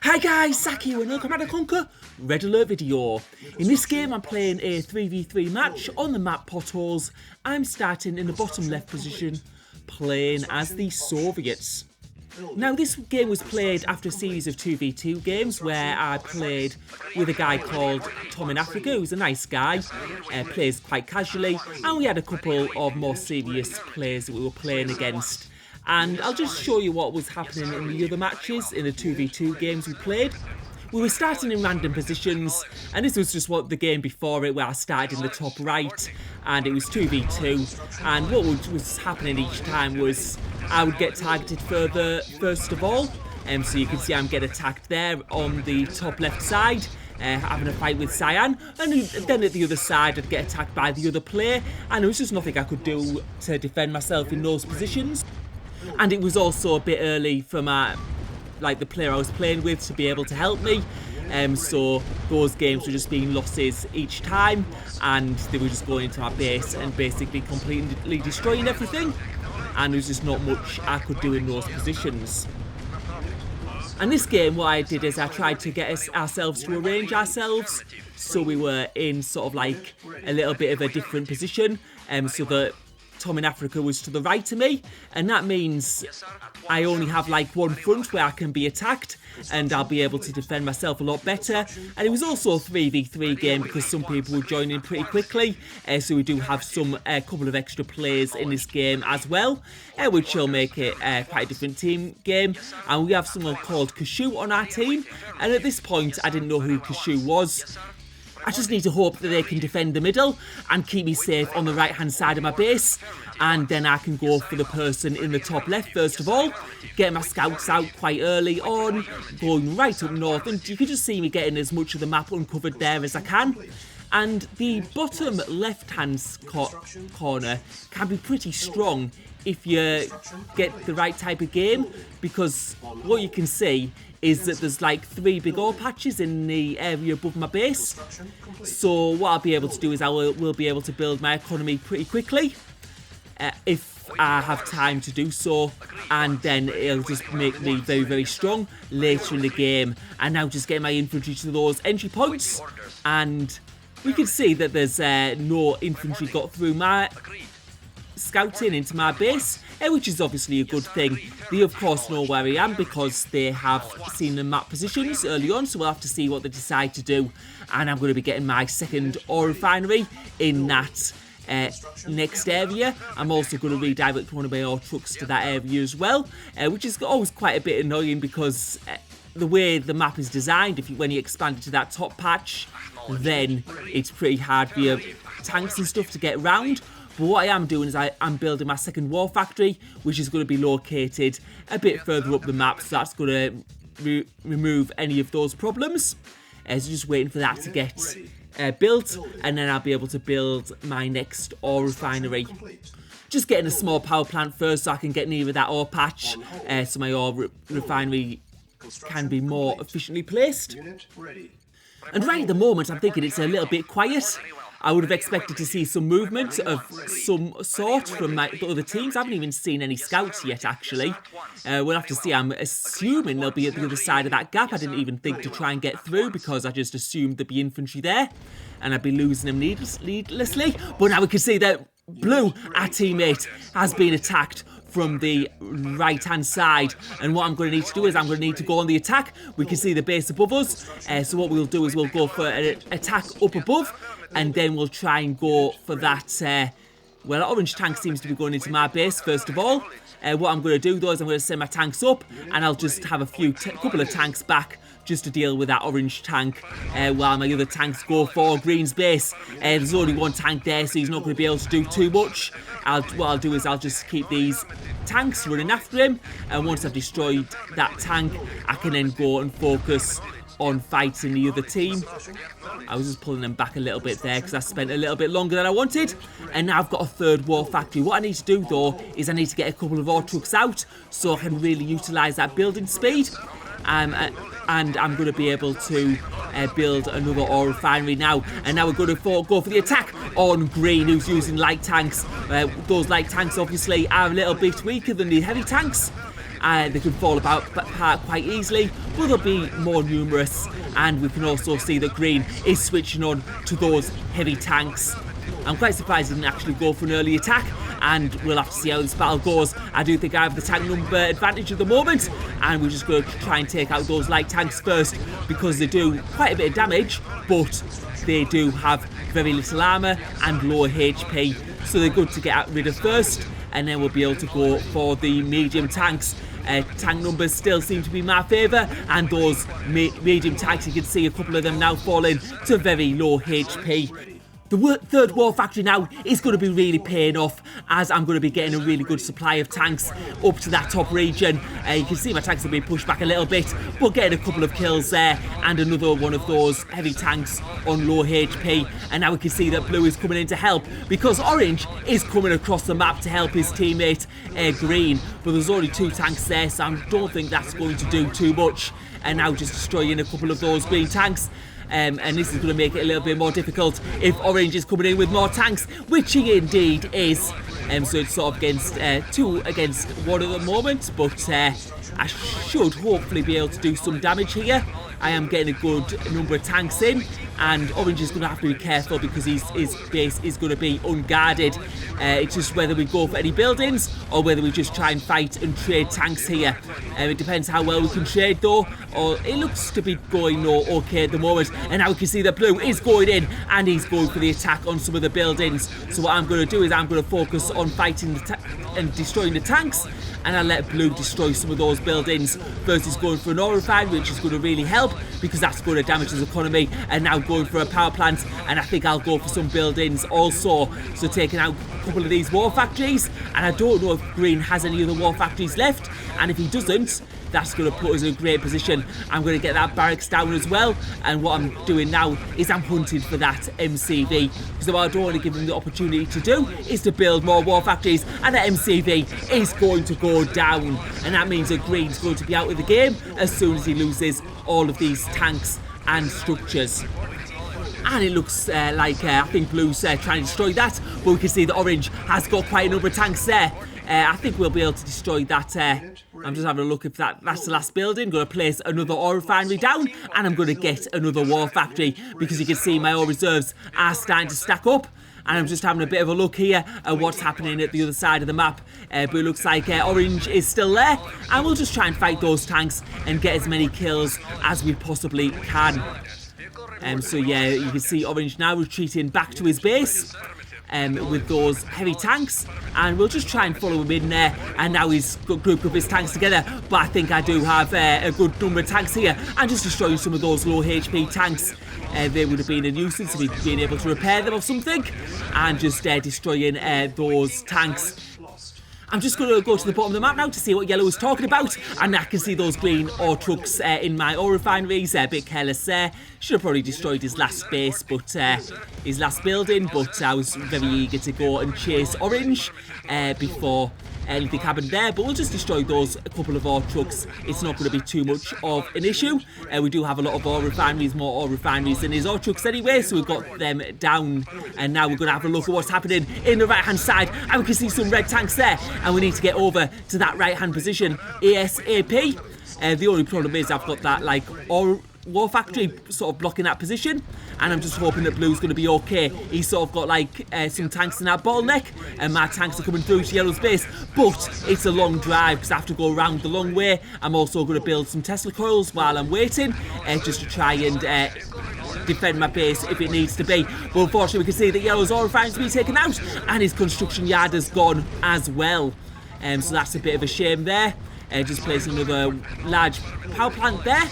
Hi guys, Saki here and welcome back to Conquer Red Alert video. In this game I'm playing a 3v3 match on the map Potholes. I'm starting in the bottom left position, playing as the Soviets. Now this game was played after a series of 2v2 games where I played with a guy called Tom in Africa, who's a nice guy, plays quite casually, and we had a couple of more serious players that we were playing against. And I'll just show you what was happening in the other matches, in the 2v2 games we played. We were starting in random positions, and this was just what the game before it, where I started in the top right, and it was 2v2, and what was happening each time was I would get targeted further first of all, so you can see I'm getting attacked there on the top left side, having a fight with Cyan, and then at the other side I'd get attacked by the other player, and there was just nothing I could do to defend myself in those positions. And it was also a bit early for the player I was playing with to be able to help me. So those games were just being losses each time, and they were just going into my base and basically completely destroying everything. And there was just not much I could do in those positions. And this game, what I did is I tried to get ourselves to arrange ourselves, so we were in sort of like a little bit of a different position, so that Tom in Africa was to the right of me, and that means I only have like one front where I can be attacked and I'll be able to defend myself a lot better. And it was also a 3v3 game because some people were joining pretty quickly, so we do have a couple of extra players in this game as well, which will make it quite a different team game. And we have someone called Kashu on our team, and at this point I didn't know who Kashu was. I just need to hope that they can defend the middle and keep me safe on the right hand side of my base, and then I can go for the person in the top left first of all, get my scouts out quite early on, going right up north, and you can just see me getting as much of the map uncovered there as I can. And the bottom left hand corner can be pretty strong if you get the right type of game, because what you can see is that there's like 3 big ore patches in the area above my base. So what I'll be able to do is I will be able to build my economy pretty quickly, if I have time to do so, and then it'll just make me very, very strong later in the game. And now just get my infantry to those entry points, and we can see that there's no infantry got through my scouting into my base, which is obviously a good thing. They of course know where I am because they have seen the map positions early on, so we'll have to see what they decide to do. And I'm going to be getting my second ore refinery in that next area. I'm also going to redirect one of my ore trucks to that area as well, which is always quite a bit annoying because the way the map is designed, when you expand it to that top patch, then it's pretty hard for your tanks and stuff to get around. But what I am doing is I'm building my second war factory, which is going to be located a bit further up the map, so that's going to remove any of those problems. So just waiting for that to get built, and then I'll be able to build my next ore refinery. Just getting a small power plant first so I can get nearer that ore patch, so my ore refinery can be more efficiently placed. And right at the moment I'm thinking it's a little bit quiet. I would have expected to see some movement of some sort from the other teams. I haven't even seen any scouts yet, actually. We'll have to see. I'm assuming they'll be at the other side of that gap. I didn't even think to try and get through because I just assumed there'd be infantry there, and I'd be losing them needlessly. But now we can see that Blue, our teammate, has been attacked from the right hand side, and what I'm going to need to do is I'm going to need to go on the attack. We can see the base above us, so what we'll do is we'll go for an attack up above, and then we'll try and go for that, well, orange tank seems to be going into my base first of all. What I'm going to do though is I'm going to send my tanks up, and I'll just have a couple of tanks back just to deal with that orange tank, while my other tanks go for Green's base. There's only one tank there, so he's not going to be able to do too much. What I'll do is I'll just keep these tanks running after him, and once I've destroyed that tank, I can then go and focus on fighting the other team. I was just pulling them back a little bit there because I spent a little bit longer than I wanted, and now I've got a third war factory. What I need to do though is I need to get a couple of ore trucks out so I can really utilise that building speed, and I'm going to be able to build another ore refinery now. And now we're going to go for the attack on Green, who's using light tanks. Those light tanks obviously are a little bit weaker than the heavy tanks, They can fall apart quite easily, but they'll be more numerous. And we can also see that green is switching on to those heavy tanks. I'm quite surprised he didn't actually go for an early attack, and we'll have to see how this battle goes. I do think I have the tank number advantage at the moment, and we're just going to try and take out those light tanks first, because they do quite a bit of damage, but they do have very little armour and low HP, so they're good to get rid of first, and then we'll be able to go for the medium tanks. Tank numbers still seem to be my favour, and those medium tanks, you can see a couple of them now falling to very low HP. The third war factory now is going to be really paying off, as I'm going to be getting a really good supply of tanks up to that top region. You can see my tanks have been pushed back a little bit, but getting a couple of kills there, and another one of those heavy tanks on low HP. And now we can see that blue is coming in to help, because orange is coming across the map to help his teammate green. But there's only 2 tanks there, so I don't think that's going to do too much. And now just destroying a couple of those green tanks. And this is going to make it a little bit more difficult if orange is coming in with more tanks, which he indeed is. So it's sort of against 2 against 1 at the moment, but I should hopefully be able to do some damage here. I am getting a good number of tanks in, and orange is going to have to be careful because his base is going to be unguarded. It's just whether we go for any buildings or whether we just try and fight and trade tanks here. It depends how well we can trade though, or it looks to be going okay at the moment. And now we can see that blue is going in, and he's going for the attack on some of the buildings. So what I'm going to do is I'm going to focus on fighting and destroying the tanks, and I'll let blue destroy some of those buildings. First he's going for an oil refinery, which is going to really help because that's going to damage his economy, and now going for a power plant, and I think I'll go for some buildings also. So taking out a couple of these war factories, and I don't know if green has any other war factories left, and if he doesn't, that's going to put us in a great position. I'm going to get that barracks down as well, and what I'm doing now is I'm hunting for that MCV, because what I don't want to give him the opportunity to do is to build more war factories, and that MCV is going to go down, and that means that green's going to be out of the game as soon as he loses all of these tanks and structures. And it looks like I think blue's trying to destroy that, but we can see that orange has got quite a number of tanks there. I think we'll be able to destroy that. I'm just having a look if that's the last building. I'm going to place another oil refinery down, and I'm going to get another war factory, because you can see my oil reserves are starting to stack up. And I'm just having a bit of a look here at what's happening at the other side of the map. But it looks like orange is still there, and we'll just try and fight those tanks and get as many kills as we possibly can. So yeah, you can see orange now retreating back to his base with those heavy tanks, and we'll just try and follow him in there. And now he's grouped up his tanks together, but I think I do have a good number of tanks here, and just destroying some of those low HP tanks. They would have been a nuisance if we'd been able to repair them or something, and just destroying those tanks. I'm just going to go to the bottom of the map now to see what yellow is talking about, and I can see those green ore trucks in my ore refineries. A bit careless there. Should have probably destroyed his last base, but his last building, but I was very eager to go and chase orange before anything happened there. But we'll just destroy those couple of ore trucks. It's not going to be too much of an issue. We do have a lot of ore refineries, more ore refineries than his ore trucks anyway, so we've got them down. And now we're going to have a look at what's happening in the right hand side, and we can see some red tanks there, and we need to get over to that right hand position ASAP. The only problem is I've got that like war factory sort of blocking that position, and I'm just hoping that blue's going to be okay. He's sort of got like some tanks in that bottleneck, and my tanks are coming through to yellow's base, but it's a long drive because I have to go around the long way. I'm also going to build some Tesla coils while I'm waiting, just to try and defend my base if it needs to be. But unfortunately we can see that yellow's ore refinery to be taken out, and his construction yard has gone as well. So that's a bit of a shame there. Just placing another large power plant there,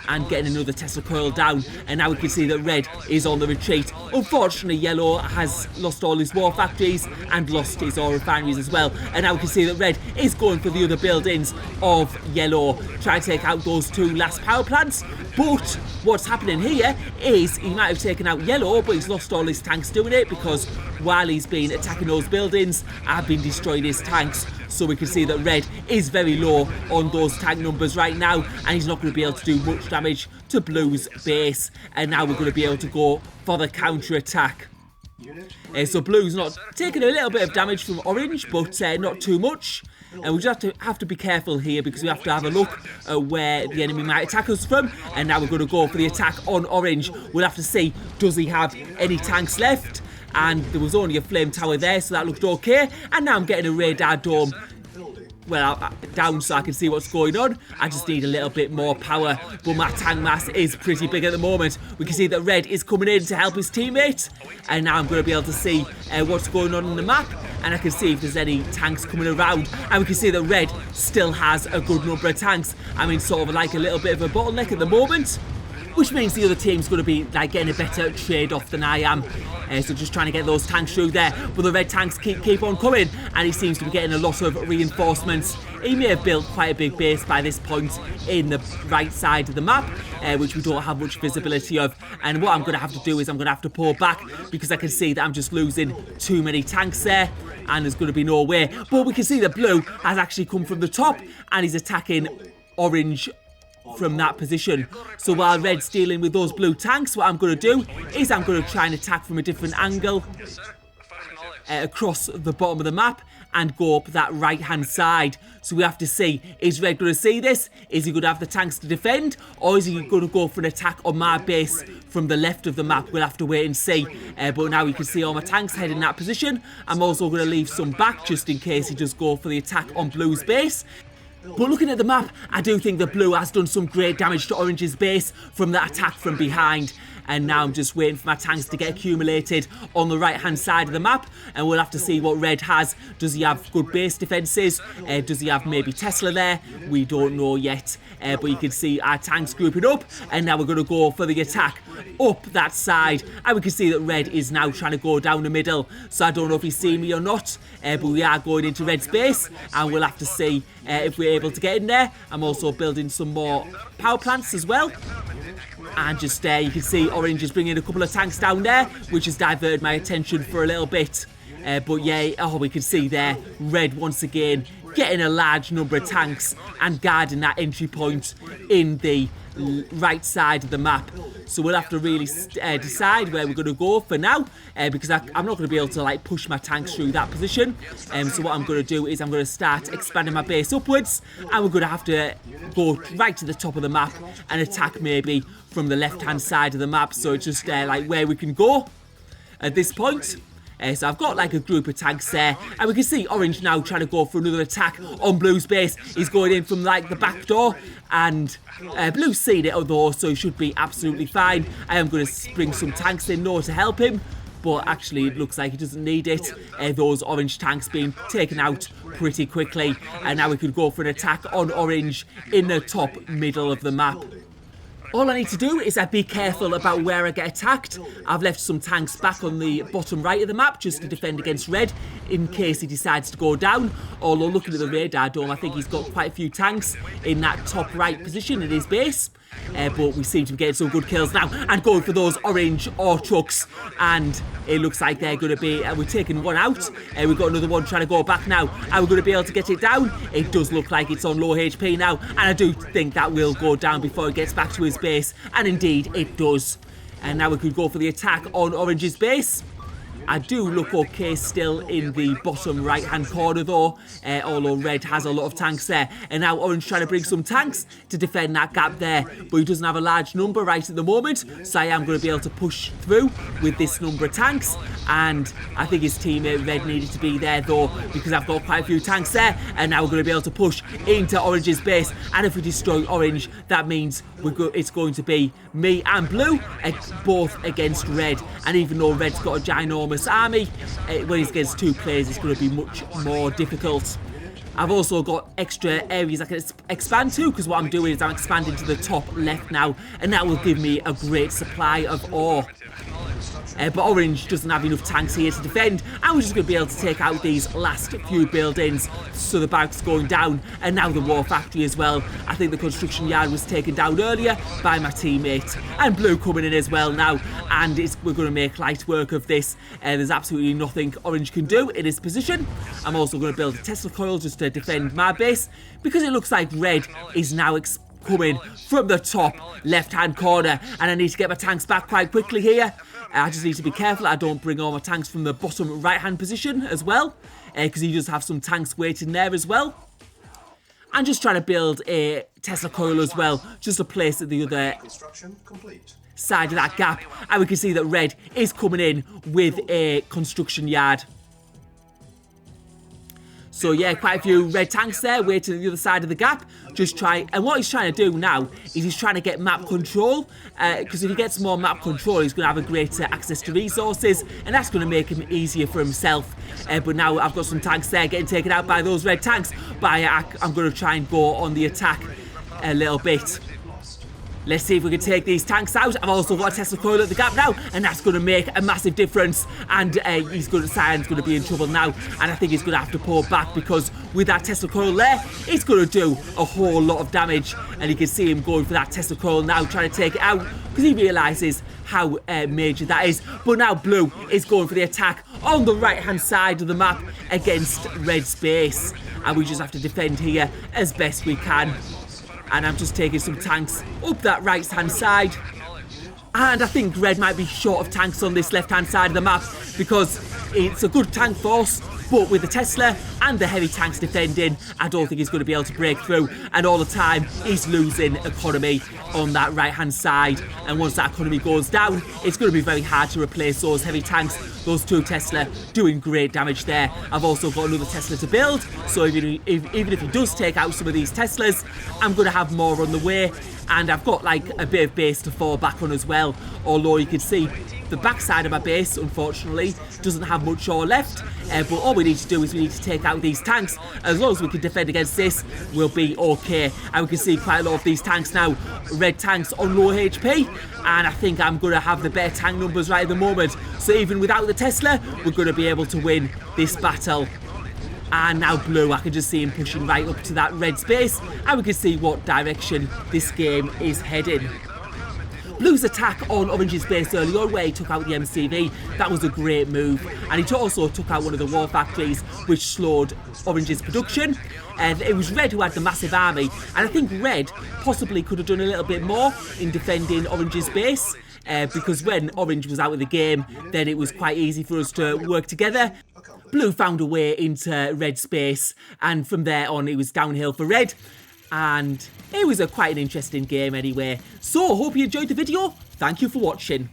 and getting another Tesla coil down, and now we can see that red is on the retreat. Unfortunately yellow has lost all his war factories and lost his ore refineries as well, and now we can see that red is going for the other buildings of yellow, trying to take out those 2 last power plants. But what's happening here is he might have taken out yellow, but he's lost all his tanks doing it, because while he's been attacking those buildings, I've been destroying his tanks. So we can see that red is very low on those tank numbers right now, and he's not going to be able to do much damage to blue's base. And now we're going to be able to go for the counter-attack. So blue's not taking a little bit of damage from orange, but not too much. And we just have to be careful here because we have to have a look at where the enemy might attack us from. And now we're going to go for the attack on orange. We'll have to see, does he have any tanks left? And there was only a flame tower there, so that looked okay. And now I'm getting a radar dome, well, down so I can see what's going on. I just need a little bit more power, but my tank mass is pretty big at the moment. We can see that red is coming in to help his teammate, and now I'm going to be able to see what's going on the map, and I can see if there's any tanks coming around, and we can see that red still has a good number of tanks. I mean, sort of like a little bit of a bottleneck at the moment, which means the other team's going to be like getting a better trade-off than I am. So just trying to get those tanks through there. But the red tanks keep on coming, and he seems to be getting a lot of reinforcements. He may have built quite a big base by this point in the right side of the map, which we don't have much visibility of. And what I'm going to have to do is I'm going to have to pull back because I can see that I'm just losing too many tanks there, and there's going to be no way. But we can see that blue has actually come from the top, and he's attacking orange from that position. So while red's dealing with those blue tanks, what I'm going to do is I'm going to try and attack from a different angle across the bottom of the map and go up that right hand side. So we have to see, is red going to see this? Is he going to have the tanks to defend, or is he going to go for an attack on my base from the left of the map? We'll have to wait and see. But now you can see all my tanks heading in that position. I'm also going to leave some back just in case he does go for the attack on blue's base. But looking at the map, I do think that blue has done some great damage to orange's base from that attack from behind. And now I'm just waiting for my tanks to get accumulated on the right hand side of the map, and we'll have to see what red has. Does he have good base defences? Does he have maybe Tesla there? We don't know yet, but you can see our tanks grouping up, and now we're going to go for the attack up that side, and we can see that red is now trying to go down the middle. So I don't know if he's seen me or not, but we are going into red's base, and we'll have to see if we're able to get in there. I'm also building some more power plants as well. And just there, you can see orange is bringing a couple of tanks down there, which has diverted my attention for a little bit. But yeah, oh, we can see there, red once again getting a large number of tanks and guarding that entry point in the right side of the map. So we'll have to really decide where we're going to go for now, because I'm not going to be able to like push my tanks through that position. So what I'm going to do is I'm going to start expanding my base upwards, and we're going to have to go right to the top of the map and attack maybe from the left hand side of the map. So it's just like where we can go at this point. So I've got like a group of tanks there, and we can see orange now trying to go for another attack on blue's base. He's going in from like the back door, and blue's seen it though, so he should be absolutely fine. I am going to bring some tanks in though to help him, but actually it looks like he doesn't need it. Those orange tanks being taken out pretty quickly, and now we could go for an attack on orange in the top middle of the map. All I need to do is be careful about where I get attacked. I've left some tanks back on the bottom right of the map just to defend against red in case he decides to go down. Although looking at the radar dome, I think he's got quite a few tanks in that top right position in his base. But we seem to be getting some good kills now and going for those orange ore trucks, and it looks like they're going to be we're taking one out. We've got another one trying to go back now, and we're going to be able to get it down. It does look like it's on low HP now, and I do think that will go down before it gets back to his base, and indeed it does. And now we could go for the attack on orange's base. I do look okay still in the bottom right hand corner though, although red has a lot of tanks there. And now orange trying to bring some tanks to defend that gap there, but he doesn't have a large number right at the moment, so I am going to be able to push through with this number of tanks. And I think his teammate red needed to be there though, because I've got quite a few tanks there, and now we're going to be able to push into orange's base. And if we destroy orange, that means it's going to be me and blue both against red. And even though red's got a ginormous army, when he's against two players it's going to be much more difficult. I've also got extra areas I can expand to, because what I'm doing is I'm expanding to the top left now, and that will give me a great supply of ore. But orange doesn't have enough tanks here to defend, and we're just going to be able to take out these last few buildings. So the barracks going down, and now the war factory as well. I think the construction yard was taken down earlier by my teammate, and blue coming in as well now, and we're going to make light work of this. There's absolutely nothing orange can do in his position. I'm also going to build a Tesla coil just to defend my base, because it looks like red is now coming from the top left hand corner, and I need to get my tanks back quite quickly here. I just need to be careful I don't bring all my tanks from the bottom right hand position as well, because he does have some tanks waiting there as well. And just trying to build a Tesla coil as well, just to place at the other side of that gap. And we can see that red is coming in with a construction yard. So yeah, quite a few red tanks there waiting at the other side of the gap. And what he's trying to do now is he's trying to get map control, because if he gets more map control, he's going to have a greater access to resources, and that's going to make him easier for himself. But now I've got some tanks there getting taken out by those red tanks, but I'm going to try and go on the attack a little bit. Let's see if we can take these tanks out. I've also got a Tesla coil at the gap now, and that's going to make a massive difference. And Cyan's going to be in trouble now, and I think he's going to have to pull back, because with that Tesla coil there, it's going to do a whole lot of damage. And you can see him going for that Tesla coil now, trying to take it out, because he realises how major that is. But now blue is going for the attack on the right-hand side of the map against red's base, and we just have to defend here as best we can. And I'm just taking some tanks up that right-hand side. And I think red might be short of tanks on this left-hand side of the map, because it's a good tank force, but with the Tesla and the heavy tanks defending, I don't think he's going to be able to break through. And all the time, he's losing economy on that right-hand side. And once that economy goes down, it's going to be very hard to replace those heavy tanks. Those two Tesla doing great damage there. I've also got another Tesla to build, so even if he does take out some of these Teslas, I'm going to have more on the way. And I've got like a bit of base to fall back on as well, although you can see the backside of my base, unfortunately, doesn't have much ore left. But all we need to do is we need to take out these tanks. As long as we can defend against this, we'll be okay. And we can see quite a lot of these tanks now, red tanks on low HP, and I think I'm going to have the better tank numbers right at the moment. So even without the Tesla, we're going to be able to win this battle. And now blue, I can just see him pushing right up to that red space, and we can see what direction this game is heading. Blue's attack on orange's base early on, where he took out the MCV, that was a great move. And he also took out one of the war factories, which slowed orange's production. And it was red who had the massive army, and I think red possibly could have done a little bit more in defending orange's base. Because when orange was out of the game, then it was quite easy for us to work together. Blue found a way into red space, and from there on it was downhill for red. And it was quite an interesting game anyway. So, hope you enjoyed the video. Thank you for watching.